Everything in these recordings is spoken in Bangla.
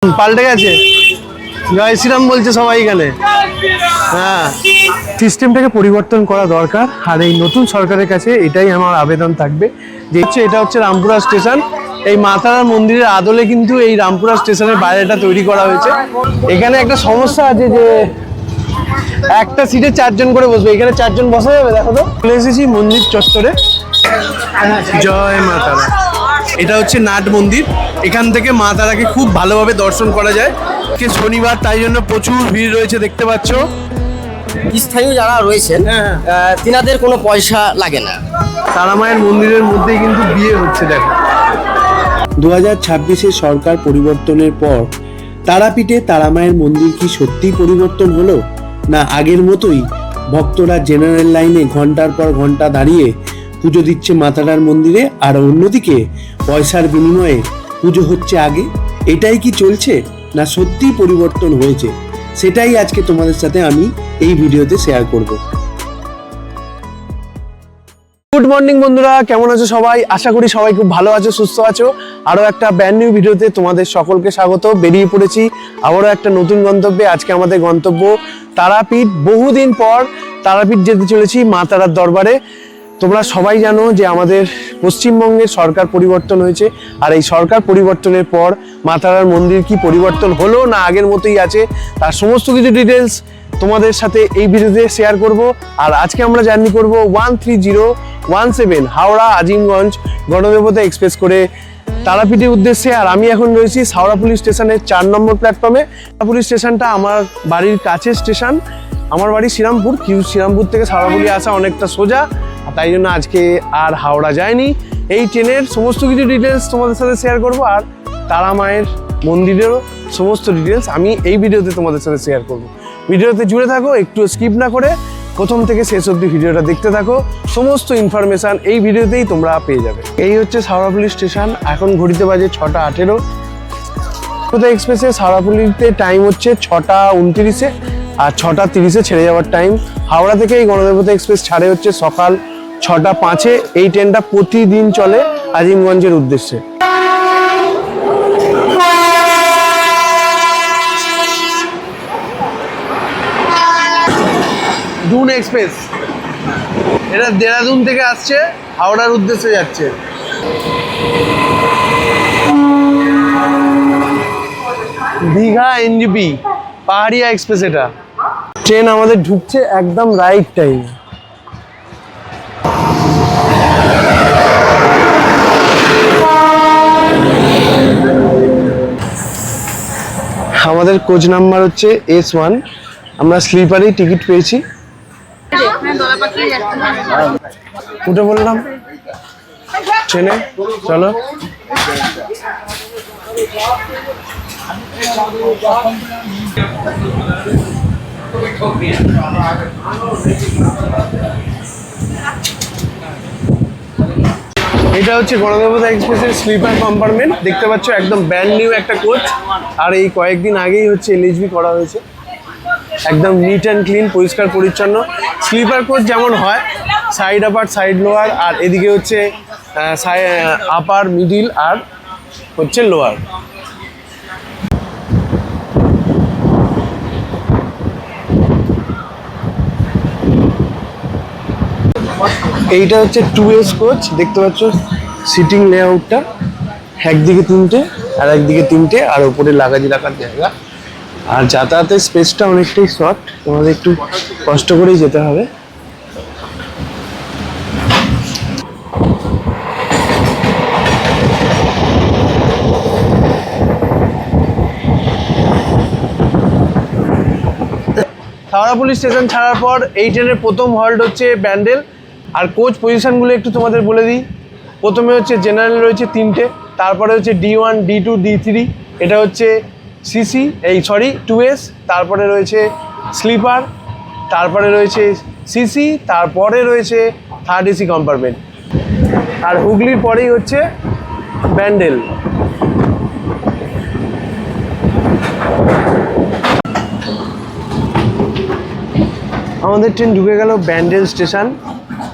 পাল্টে গেছে। জয় শ্রীরাম বলছে সবাই এখানে। হ্যাঁ, সিস্টেমটাকে পরিবর্তন করা দরকার। আর এই নতুন সরকারের কাছে এটাই আমার আবেদন থাকবে যে এটা হচ্ছে রামপুরা স্টেশন। এই মা তারার মন্দিরের আদলে কিন্তু এই রামপুরা স্টেশনের বাইরেটা তৈরি করা হয়েছে। এখানে একটা সমস্যা আছে যে একটা সিটে 4 জন করে বসবে, এখানে 4 জন বসা যাবে? দেখো তো, চলে এসেছি মন্দির চত্বরে। জয় মা তারা। এটা হচ্ছে নাট মন্দির। এখান থেকে মা তারাকে খুব ভালোভাবে দর্শন করা যায়। শনিবার, তাই জন্য প্রচুর ভিড় রয়েছে, দেখতে পাচ্ছ। স্থানীয় যারা রয়েছেন তিনাদের কোনো পয়সা লাগে না। তারা মায়ের মন্দিরের মধ্যেই কিন্তু বিয়ে হচ্ছে। দেখো, 2026-এ সরকার পরিবর্তনের পর তারাপীঠে তারামায়ের মন্দির কি সত্যিই পরিবর্তন হলো, না আগের মতোই ভক্তরা জেনারেল লাইনে ঘন্টার পর ঘন্টা দাঁড়িয়ে পুজো দিচ্ছে মা তারার মন্দিরে, আর অন্যদিকে পয়সার বিনিময়ে পুজো হচ্ছে আগে? এটাই কি চলছে, না সত্যিই পরিবর্তন হয়েছে? সেটাই আজকে তোমাদের সাথে আমি এই ভিডিওতে শেয়ার করব। গুড মর্নিং বন্ধুরা, কেমন আছো সবাই? আশা করি সবাই খুব ভালো আছো, সুস্থ আছো। আরও একটা ব্র্যান্ড নিউ ভিডিওতে তোমাদের সকলকে স্বাগত। বেরিয়ে পড়েছি আবারও একটা নতুন গন্তব্যে। আজকে আমাদের গন্তব্য তারাপীঠ। বহুদিন পর তারাপীঠ যেতে চলেছি, মা তারার দরবারে। তোমরা সবাই জানো যে আমাদের পশ্চিমবঙ্গের সরকার পরিবর্তন হয়েছে। আর এই সরকার পরিবর্তনের পর মা তারার মন্দির কি পরিবর্তন হলো, না আগের মতোই আছে, তার সমস্ত কিছু ডিটেলস তোমাদের সাথে এই ভিডিওতে শেয়ার করব। আর আজকে আমরা জার্নি করব 13017 হাওড়া আজিমগঞ্জ গণদেবতা এক্সপ্রেস করে তারাপীঠের উদ্দেশ্যে। আর আমি এখন রয়েছি সাউরাপুলি স্টেশনের 4 নম্বর প্ল্যাটফর্মে। সাউরাপুলি স্টেশনটা আমার বাড়ির কাছে স্টেশন। আমার বাড়ি শ্রীরামপুর। শ্রীরামপুর থেকে সাউরাপুলি আসা অনেকটা সোজা, তাই জন্য আজকে আর হাওড়া যায়নি। এই ট্রেনের সমস্ত কিছু ডিটেলস তোমাদের সাথে শেয়ার করব। আর তারা মায়ের মন্দিরেরও সমস্ত ডিটেলস আমি এই ভিডিওতে তোমাদের সাথে শেয়ার করব। ভিডিওতে জুড়ে থাকো, একটু স্কিপ না করে প্রথম থেকে শেষ অবধি ভিডিওটা দেখতে থাকো। সমস্ত ইনফরমেশান এই ভিডিওতেই তোমরা পেয়ে যাবে। এই হচ্ছে সাউরাপুলি স্টেশন। এখন ঘড়িতে বাজে 6:18। এক্সপ্রেসে সাউরাপুলিতে টাইম হচ্ছে 6:29 আর 6:30 ছেড়ে যাওয়ার টাইম। হাওড়া থেকে এই গণদেবতা এক্সপ্রেস ছাড়ে হচ্ছে সকাল 6:05। এই ট্রেনটা প্রতিদিন চলে আজিমগঞ্জের উদ্দেশ্যে। ডুন এক্সপ্রেস, এটা দেরাদুন থেকে আসছে, হাওড়ার উদ্দেশ্যে যাচ্ছে। দীঘা এনজেপি পাহাড়িয়া এক্সপ্রেস। এটা ট্রেন আমাদের ঢুকছে একদম রাইট টাইম। আমাদের কোচ নাম্বার হচ্ছে S1। আমরা স্লিপারেই টিকিট পেয়েছি। উঠে বললাম ট্রেনে, চলো। এটা হচ্ছে গণদেবতা এক্সপ্রেসের স্লিপার কম্পার্টমেন্ট। দেখতে পাচ্ছ একদম ব্র্যান্ড নিউ একটা কোচ। আর এই কয়েকদিন আগেই হচ্ছে LHB করা হয়েছে। একদম নিট অ্যান্ড ক্লিন, পরিষ্কার পরিচ্ছন্ন। স্লিপার কোচ যেমন হয়, সাইড আপার, সাইড লোয়ার, আর এদিকে হচ্ছে আপার, মিডিল আর হচ্ছে লোয়ার। এইটা হচ্ছে 2S কোচ। দেখতে পাচ্ছ সিটিং লেআউটটা, একদিকে 3টে আর একদিকে 3টে, আর ওপরে লাগাজি রাখার জায়গা। আর যাতায়াতের স্পেসটা অনেকটাই শর্ট, তোমাদের একটু কষ্ট করেই যেতে হবে। সাউরাপুলি স্টেশন ছাড়ার পর এই ট্রেনের প্রথম হল্ট হচ্ছে ব্যান্ডেল। আর কোচ পজিশনগুলো একটু তোমাদের বলে দিই। প্রথমে হচ্ছে জেনারেল রয়েছে 3টে, তারপরে হচ্ছে D1, D2, D3। এটা হচ্ছে সিসি, 2S। তারপরে রয়েছে স্লিপার, তারপরে রয়েছে সিসি, তারপরে রয়েছে থার্ড AC কম্পার্টমেন্ট। আর হুগলির পরেই হচ্ছে ব্যান্ডেল। আমাদের ট্রেন ঢুকে গেল ব্যান্ডেল স্টেশন।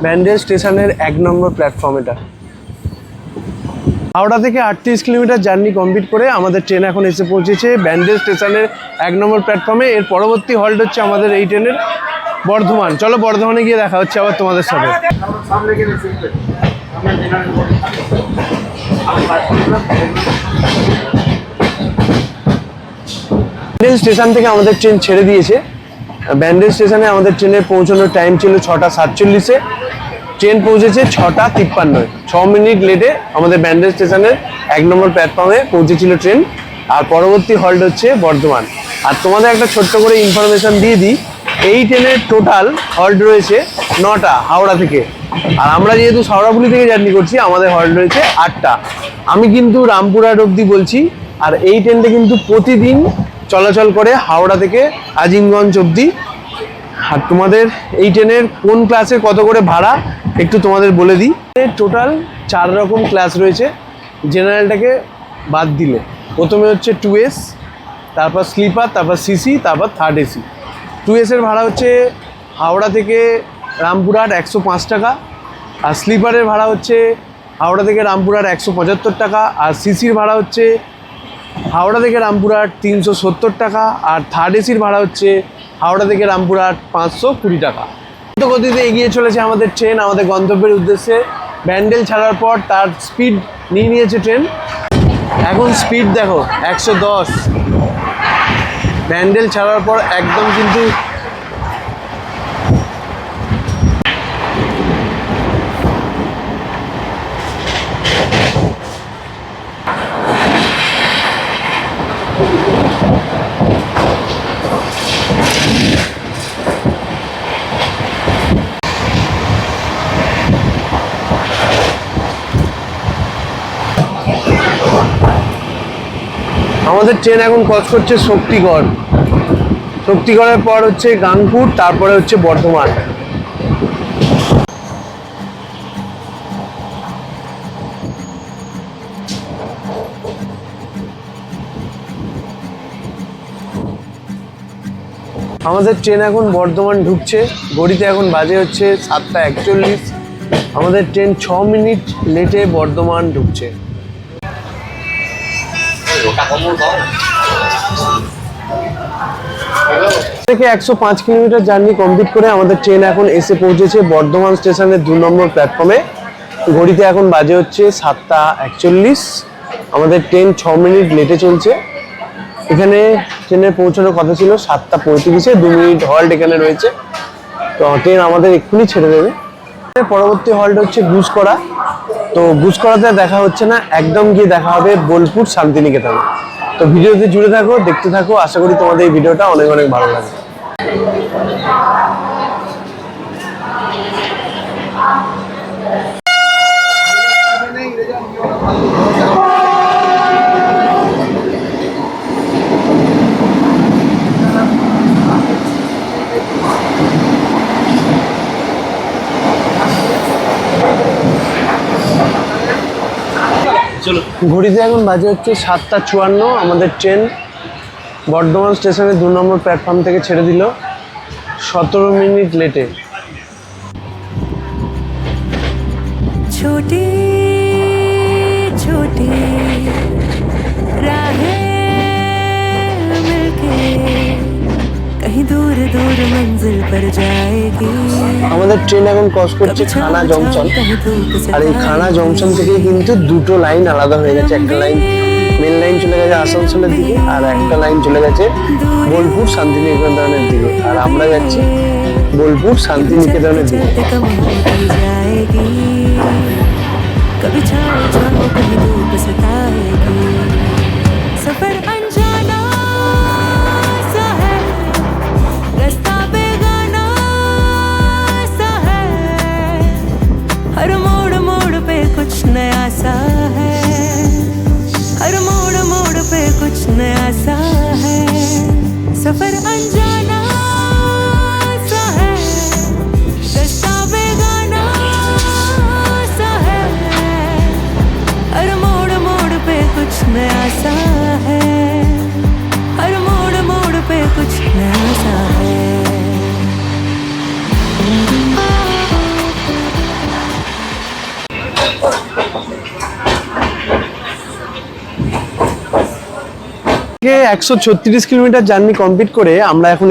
ব্যান্ডেল স্টেশনের 1 নম্বর প্ল্যাটফর্ম এটা। হাওড়া থেকে 38 কিলোমিটার জার্নি কমপ্লিট করে আমাদের ট্রেন এখন এসে পৌঁছেছে ব্যান্ডেল স্টেশনের 1 নম্বর প্ল্যাটফর্মে। এর পরবর্তী হল্ট হচ্ছে আমাদের এই ট্রেনের বর্ধমান। চলো বর্ধমানে গিয়ে দেখা হচ্ছে আবার তোমাদের সাথে। ব্যান্ডেল স্টেশন থেকে আমাদের ট্রেন ছেড়ে দিয়েছে। ব্যান্ডেল স্টেশনে আমাদের ট্রেনের পৌঁছানোর টাইম ছিল 6টা 47-এ, ট্রেন পৌঁছেছে 6টা 53-এ। 6 মিনিট লেটে আমাদের ব্যান্ডেল স্টেশনের 1 নম্বর প্ল্যাটফর্মে পৌঁছেছিল ট্রেন। আর পরবর্তী হল্ট হচ্ছে বর্ধমান। আর তোমাদের একটা ছোট্ট করে ইনফরমেশন দিয়ে দিই, এই ট্রেনের টোটাল হল্ট রয়েছে 9টা হাওড়া থেকে। আর আমরা যেহেতু হাওড়াপুলি থেকে জার্নি করছি, আমাদের হল্ট রয়েছে 8টা। আমি কিন্তু রামপুরহাট অবধি বলছি। আর এই ট্রেনটা কিন্তু প্রতিদিন চলাচল করে হাওড়া থেকে আজিমগঞ্জ অবধি। আর তোমাদের এই ট্রেনের কোন ক্লাসে কত করে ভাড়া একটু তোমাদের বলে দিই। টোটাল 4 রকম ক্লাস রয়েছে জেনারেলটাকে বাদ দিলে। প্রথমে হচ্ছে 2S, তারপর স্লিপার, তারপর সিসি, তারপর 3rd AC। 2Sএর ভাড়া হচ্ছে হাওড়া থেকে রামপুরহাট 105 টাকা। আর স্লিপারের ভাড়া হচ্ছে হাওড়া থেকে রামপুরহাট 175 টাকা। আর সিসির ভাড়া হচ্ছে হাওড়া থেকে রামপুরহাট 370 টাকা। আর 3rd ACর ভাড়া হচ্ছে হাওড়া থেকে রামপুরহাট 520 টাকা। দ্রুত গতিতে এগিয়ে চলেছে আমাদের ট্রেন আমাদের গন্তব্যের উদ্দেশ্যে। ব্যান্ডেল ছাড়ার পর তার স্পিড নিয়ে নিয়েছে ট্রেন। এখন স্পিড দেখো 110। ব্যান্ডেল ছাড়ার পর একদম কিন্তু আমাদের ট্রেন এখন ক্রস করছে শক্তিগড়। শক্তিগড়ের পর হচ্ছে গাংপুর, তারপরে হচ্ছে বর্ধমান। আমাদের ট্রেন এখন বর্ধমান ঢুকছে। ঘড়িতে এখন বাজে হচ্ছে 7টা 41। আমাদের ট্রেন 6 মিনিট লেটে বর্ধমান ঢুকছে। থেকে 105 কিলোমিটার জার্নি কমপ্লিট করে আমাদের ট্রেন এখন এসে পৌঁছেছে বর্ধমান স্টেশনের 2 নম্বর প্ল্যাটফর্মে। ঘড়িতে এখন বাজে হচ্ছে 7টা 41। আমাদের ট্রেন 6 মিনিট লেটে চলছে। এখানে ট্রেনের পৌঁছানোর কথা ছিল 7টা 35-এ। 2 মিনিট হল্ট এখানে রয়েছে। তো ট্রেন আমাদের এক্ষুনি ছেড়ে দেবে। পরবর্তী হল্ট হচ্ছে গুসকরা। তো গুসকরাতে দেখা হচ্ছে না, একদম গিয়ে দেখা হবে বোলপুর শান্তিনিকেতনে। তো ভিডিওতে জুড়ে থাকো, দেখতে থাকো। আশা করি তোমাদের এই ভিডিওটা অনেক অনেক ভালো লাগবে। ঘড়িতে এখন বাজে হচ্ছে 7টা 54। আমাদের ট্রেন বর্ধমান স্টেশনের 2 নম্বর প্ল্যাটফর্ম থেকে ছেড়ে দিল 17 মিনিট লেটে। छोटी छोटी राहें मिलके कहीं दूर दूर मंजिल पर जाएगी। আমাদের ট্রেন এখন ক্রস করছে খানা জংশন। আর এই খানা জংশন থেকে কিন্তু 2টো লাইন আলাদা হয়ে গেছে। একটা লাইন মেন লাইন চলে গেছে আসানসোলের দিকে, আর একটা লাইন চলে গেছে বোলপুর শান্তিনিকেতনের দিকে। আর আমরা যাচ্ছি বোলপুর শান্তিনিকেতনের দিকে। कभी छाओ छाओ कभी धूप सताएगी। सफर अनजाना सा है, रास्ता बेगाना सा है। हर मोड़ मोड़ पे कुछ नया सा है, हर मोड़ मोड़ पे कुछ नया सा है। सफर अनजाना सा है, रास्ता बेगाना सा है। हर मोड़ मोड़ पे कुछ नया सा है। 136 কিলোমিটার জার্নি কমপ্লিট করে আমরা এখন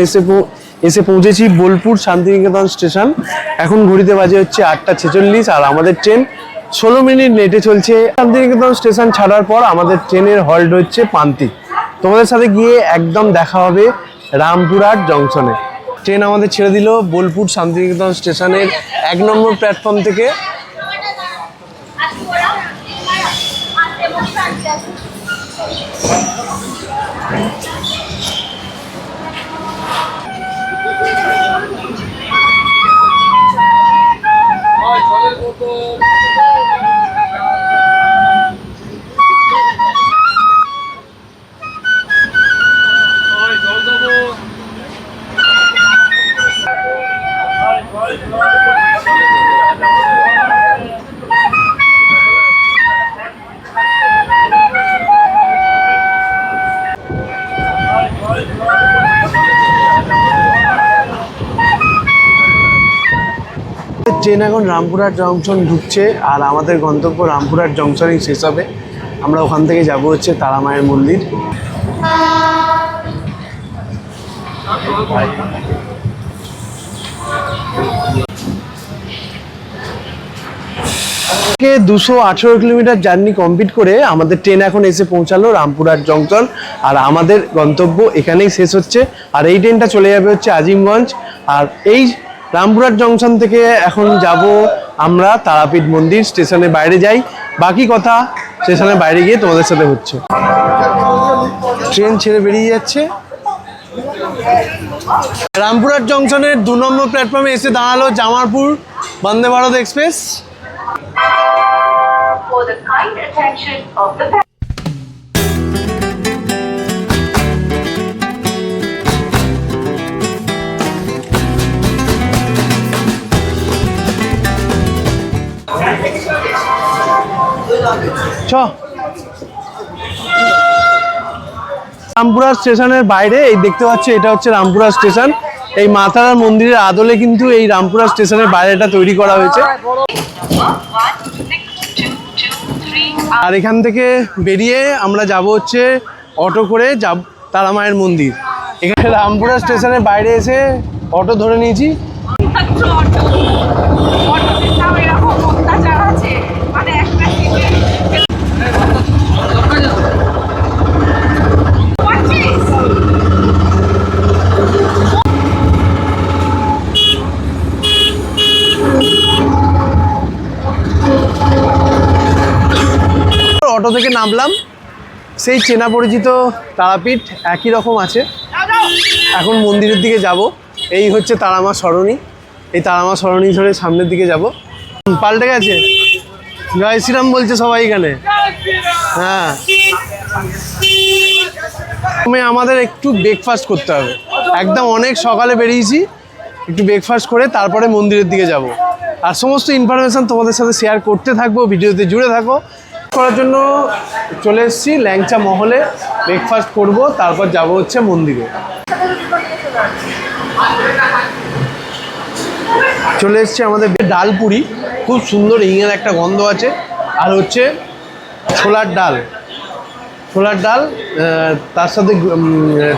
এসে পৌঁছেছি বোলপুর শান্তিনিকেতন স্টেশন। এখন ঘড়িতে বাজে হচ্ছে 8:46 আর আমাদের ট্রেন 16 মিনিট লেটে চলছে। শান্তিনিকেতন স্টেশন ছাড়ার পর আমাদের ট্রেনের হল্ট হচ্ছে পান্তি। তোমাদের সাথে গিয়ে একদম দেখা হবে রামপুরহাট জংশনে। ট্রেন আমাদের ছেড়ে দিল বোলপুর শান্তিনিকেতন স্টেশনের 1 নম্বর প্ল্যাটফর্ম থেকে। ট্রেন এখন রামপুরহাট জংশন ঢুকছে আর আমাদের গন্তব্য রামপুরহাট জংশনেই শেষ হবে। আমরা ওখান থেকে যাব হচ্ছে তারা মায়ের মন্দির। থেকে 218 কিলোমিটার জার্নি কমপ্লিট করে আমাদের ট্রেন এখন এসে পৌঁছালো রামপুরহাট জংশন আর আমাদের গন্তব্য এখানেই শেষ হচ্ছে। আর এই ট্রেনটা চলে যাবে হচ্ছে আজিমগঞ্জ। আর এই রামপুরহাট জংশন থেকে এখন যাব আমরা তারাপীঠ মন্দির। স্টেশনের বাইরে যাই, বাকি কথা স্টেশনের বাইরে গিয়ে তোমাদের সাথে হচ্ছে। ট্রেন ছেড়ে বেরিয়ে যাচ্ছে। রামপুরহাট জংশনের 2 নম্বর প্ল্যাটফর্মে এসে দাঁড়ালো Jamalpur Vande Bharat express. For the kind attention of the Rampurhat স্টেশনের বাইরে এই দেখতে পাচ্ছ, এটা হচ্ছে রামপুরহাট স্টেশন। এই মা তারার মন্দিরের আদলে কিন্তু এই রামপুরহাট স্টেশনের বাইরেটা তৈরি করা হয়েছে। আর এখান থেকে বেরিয়ে আমরা যাব হচ্ছে অটো করে যাব তারা মায়ের মন্দির। এখানে রামপুরহাট স্টেশনের বাইরে এসে অটো ধরে নিয়েছি। অটো থেকে নামলাম, সেই চেনা পরিচিত তারাপীঠ একই রকম আছে। এখন মন্দিরের দিকে যাব। এই হচ্ছে তারামা সরণি। এই তারামা সরণি ধরে সামনের দিকে যাব। পাল্টে গেছে, জয় শ্রীরাম বলছে সবাই এখানে। হ্যাঁ, আমাদের একটু ব্রেকফাস্ট করতে হবে। একদম অনেক সকালে বেরিয়েছি, একটু ব্রেকফাস্ট করে তারপরে মন্দিরের দিকে যাব। আর সমস্ত ইনফরমেশান তোমাদের সাথে শেয়ার করতে থাকবো, ভিডিওতে জুড়ে থাকো। করার জন্য চলে এসেছি ল্যাংচা মহলে, ব্রেকফাস্ট করব, তারপর যাব হচ্ছে মন্দিরে। চলে এসেছি আমাদের ডাল পুরি, খুব সুন্দর হিঙের একটা গন্ধ আছে। আর হচ্ছে ছোলার ডাল, তার সাথে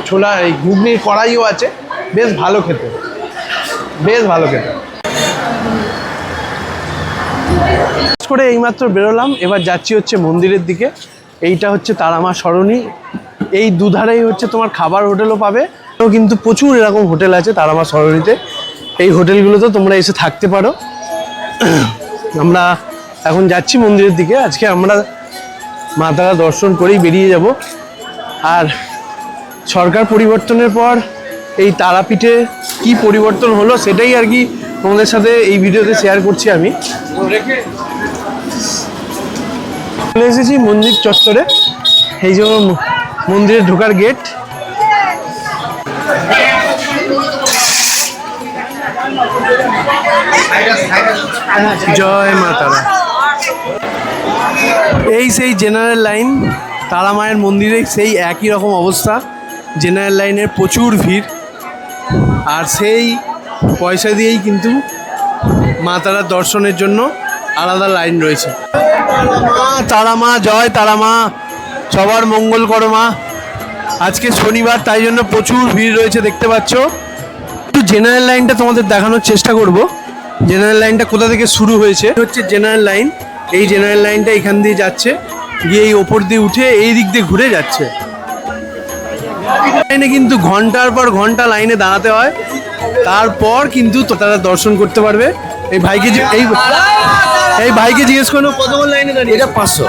ছোলা এই ঘুগনির কড়াইও আছে। বেশ ভালো খেতে, করে এইমাত্র বেরোলাম। এবার যাচ্ছি হচ্ছে মন্দিরের দিকে। এইটা হচ্ছে তারামা সরণি। এই দুধারেই হচ্ছে তোমার খাবার হোটেলও পাবে, কিন্তু প্রচুর এরকম হোটেল আছে তারামা সরণিতে। এই হোটেলগুলোতে তোমরা এসে থাকতে পারো। আমরা এখন যাচ্ছি মন্দিরের দিকে। আজকে আমরা মা তারা দর্শন করেই বেরিয়ে যাব। আর সরকার পরিবর্তনের পর এই তারাপীঠে কি পরিবর্তন হলো সেটাই আর কি তোমাদের সাথে এই ভিডিওতে শেয়ার করছি আমি। চলে এসেছি মন্দির চত্বরে। এই যে মন্দিরে ঢোকার গেট। জয় মা তারা। এই সেই জেনারেল লাইন, তারা মায়ের মন্দিরে সেই একই রকম অবস্থা। জেনারেল লাইনের প্রচুর ভিড়, আর সেই পয়সা দিয়েই কিন্তু মা তারার দর্শনের জন্য আলাদা লাইন রয়েছে। তারা মা, জয় তারা মা, সবার মঙ্গল করো মা। আজকে শনিবার, তাই জন্য প্রচুর ভিড় রয়েছে দেখতে পাচ্ছ। একটু জেনারেল লাইনটা তোমাদের দেখানোর চেষ্টা করব। জেনারেল লাইনটা কোথা থেকে শুরু হয়েছে হচ্ছে জেনারেল লাইন। এই জেনারেল লাইনটা এখান দিয়ে যাচ্ছে, গিয়ে এই ওপর দিয়ে উঠে এই দিক দিয়ে ঘুরে যাচ্ছে। লাইনে কিন্তু ঘন্টার পর ঘন্টা লাইনে দাঁড়াতে হয়, তারপর কিন্তু তারা দর্শন করতে পারবে। এই ভাইকে এই ভাইকে জিজ্ঞেস করো কতক্ষণ লাইনে দাঁড়িয়ে? এটা 500।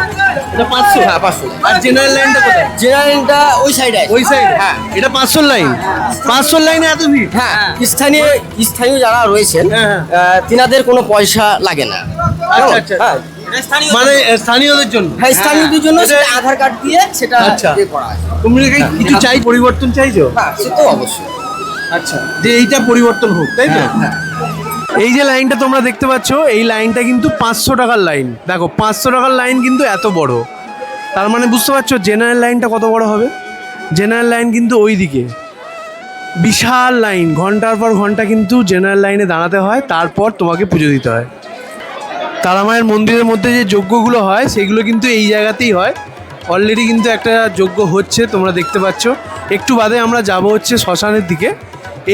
এটা 500? হ্যাঁ 500। আর জেনারেল লাইনটা কোথায়? জেনারেলটা ওই সাইডে আছে। ওই সাইড? হ্যাঁ। এটা 500 লাইন। 500 লাইনে এত ভিড়? হ্যাঁ, স্থানীয় যারা রয়েছেন হ্যাঁ, তিনাদের কোনো পয়সা লাগে না। আচ্ছা, আচ্ছা। হ্যাঁ, মানে স্থানীয়দের জন্য? হ্যাঁ, স্থানীয়দের জন্য এটা- সেটা আধার কার্ড দিয়ে সেটা আচ্ছা। ইয়ে করা আছে। তুমি কি কিছু চাই, পরিবর্তন চাইছো? হ্যাঁ, সে তো অবশ্যই। আচ্ছা, যে এইটা পরিবর্তন হোক, তাই তো? হ্যাঁ। এই যে লাইনটা তোমরা দেখতে পাচ্ছ, এই লাইনটা কিন্তু 500 টাকার লাইন। দেখো 500 টাকার লাইন কিন্তু এত বড়, তার মানে বুঝতে পারছো জেনারেল লাইনটা কত বড় হবে। জেনারেল লাইন কিন্তু ওই দিকে বিশাল লাইন, ঘন্টার পর ঘন্টা কিন্তু জেনারেল লাইনে দাঁড়াতে হয়, তারপর তোমাকে পুজো দিতে হয়। তারামায়ের মন্দিরের মধ্যে যে যজ্ঞগুলো হয় সেগুলো কিন্তু এই জায়গাতেই হয়। অলরেডি কিন্তু একটা যজ্ঞ হচ্ছে, তোমরা দেখতে পাচ্ছ। একটু বাদে আমরা যাব হচ্ছে শ্মশানের দিকে।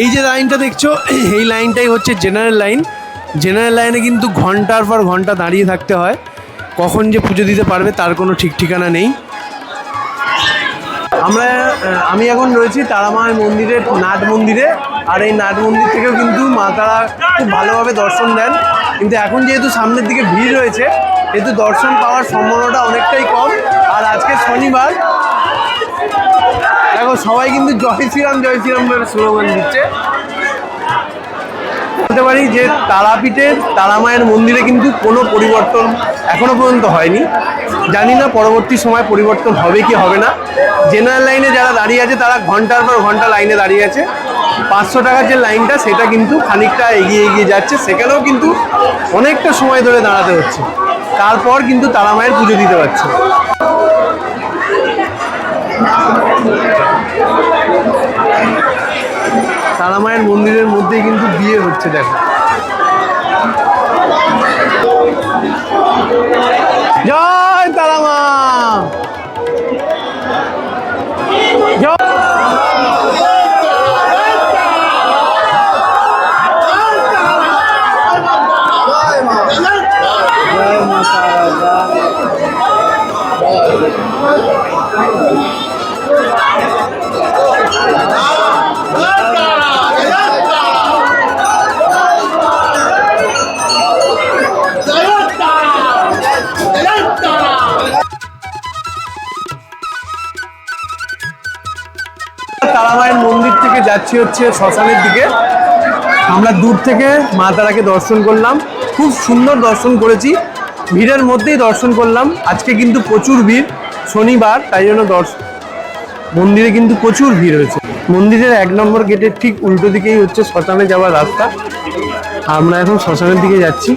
এই যে লাইনটা দেখছো, এই লাইনটাই হচ্ছে জেনারেল লাইন। জেনারেল লাইনে কিন্তু ঘন্টার পর ঘন্টা দাঁড়িয়ে থাকতে হয়, কখন যে পুজো দিতে পারবে তার কোনো ঠিক ঠিকানা নেই। আমি এখন রয়েছি তারামায়ের মন্দিরের নাট মন্দিরে, আর এই নাট মন্দির থেকেও কিন্তু মা তারা খুব ভালোভাবে দর্শন দেন। কিন্তু এখন যেহেতু সামনের দিকে ভিড় রয়েছে, যেহেতু দর্শন পাওয়ার সম্ভাবনাটা অনেকটাই কম। আর আজকে শনিবার, দেখো সবাই কিন্তু জয় শ্রীরাম বলে স্লোগান দিচ্ছে। বলতে পারি যে তারাপীঠের তারামায়ের মন্দিরে কিন্তু কোনো পরিবর্তন এখনো পর্যন্ত হয়নি। জানি না পরবর্তী সময় পরিবর্তন হবে কি হবে না। জেনারেল লাইনে যারা দাঁড়িয়ে আছে তারা ঘন্টার পর ঘন্টা লাইনে দাঁড়িয়ে আছে। 500 টাকার যে লাইনটা সেটা কিন্তু খানিকটা এগিয়ে যাচ্ছে, সেখানেও কিন্তু অনেকটা সময় ধরে দাঁড়াতে হচ্ছে, তারপর কিন্তু তারামায়ের পুজো দিতে পারছে। তারামায়ের মন্দিরের মধ্যেই কিন্তু বিয়ে হচ্ছে, দেখো। জয় তারামা, জয়। তারামায়ের মন্দির থেকে যাচ্ছি হচ্ছে শ্মশানের দিকে। আমরা দূর থেকে মা তারাকে দর্শন করলাম, খুব সুন্দর দর্শন করেছি, ভিড়ের মধ্যেই দর্শন করলাম। আজকে কিন্তু প্রচুর ভিড়, শনিবার, তাই জন্য মন্দিরে কিন্তু প্রচুর ভিড় হয়েছে। মন্দিরের 1 নম্বর গেটের ঠিক উল্টো দিকেই হচ্ছে শ্মশানে যাওয়ার রাস্তা। আমরা এখন শ্মশানের দিকে যাচ্ছি।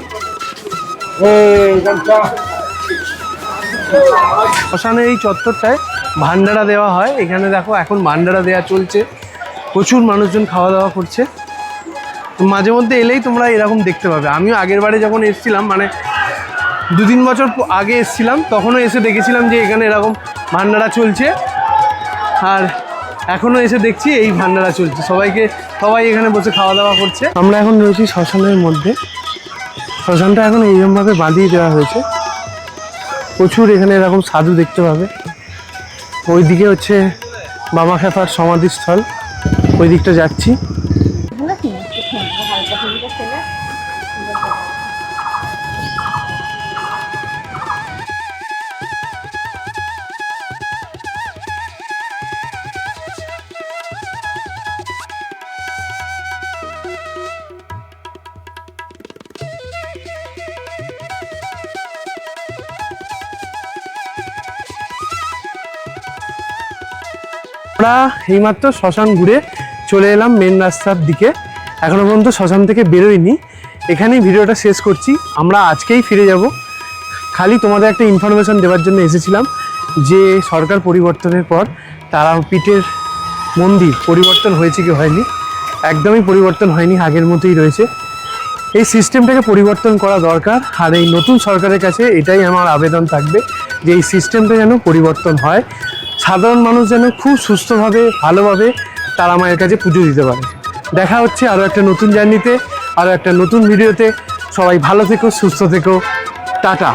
শ্মশানের এই চত্বরটায় ভান্ডারা দেওয়া হয়। এখানে দেখো এখন ভান্ডারা দেওয়া চলছে, প্রচুর মানুষজন খাওয়া দাওয়া করছে। মাঝে মধ্যে এলেই তোমরা এরকম দেখতে পাবে। আমিও আগের বারে যখন এসেছিলাম, মানে 2-3 বছর আগে এসেছিলাম, তখনও এসে দেখেছিলাম যে এখানে এরকম ভান্ডারা চলছে। আর এখনও এসে দেখছি এই ভান্ডারা চলছে, সবাই এখানে বসে খাওয়া দাওয়া করছে। আমরা এখন রয়েছি শ্মশানের মধ্যে। শ্মশানটা এখন এইরকমভাবে বাঁধিয়ে দেওয়া হয়েছে। প্রচুর এখানে এরকম সাধু দেখতে পাবে। ওই দিকে হচ্ছে বাবা খেপার সমাধিস্থল, ওই দিকটা যাচ্ছি। আমরা এইমাত্র শ্মশান ঘুরে চলে এলাম মেন রাস্তার দিকে। এখনো পর্যন্ত শ্মশান থেকে বেরোইনি, এখানেই ভিডিওটা শেষ করছি। আমরা আজকেই ফিরে যাব। খালি তোমাদের একটা ইনফরমেশন দেওয়ার জন্য এসেছিলাম যে সরকার পরিবর্তনের পর তারাপীঠের মন্দির পরিবর্তন হয়েছে কি হয়নি। একদমই পরিবর্তন হয়নি, আগের মতোই রয়েছে। এই সিস্টেমটাকে পরিবর্তন করা দরকার। আর এই নতুন সরকারের কাছে এটাই আমার আবেদন থাকবে যে এই সিস্টেমটা যেন পরিবর্তন হয়। সাধারণ মানুষ যেন খুব সুস্থভাবে ভালোভাবে তারা মায়ের কাছে পুজো দিতে পারে। দেখা হচ্ছে আরও একটা নতুন জার্নিতে, আরও একটা নতুন ভিডিওতে। সবাই ভালো থেকো, সুস্থ থেকো, টাটা।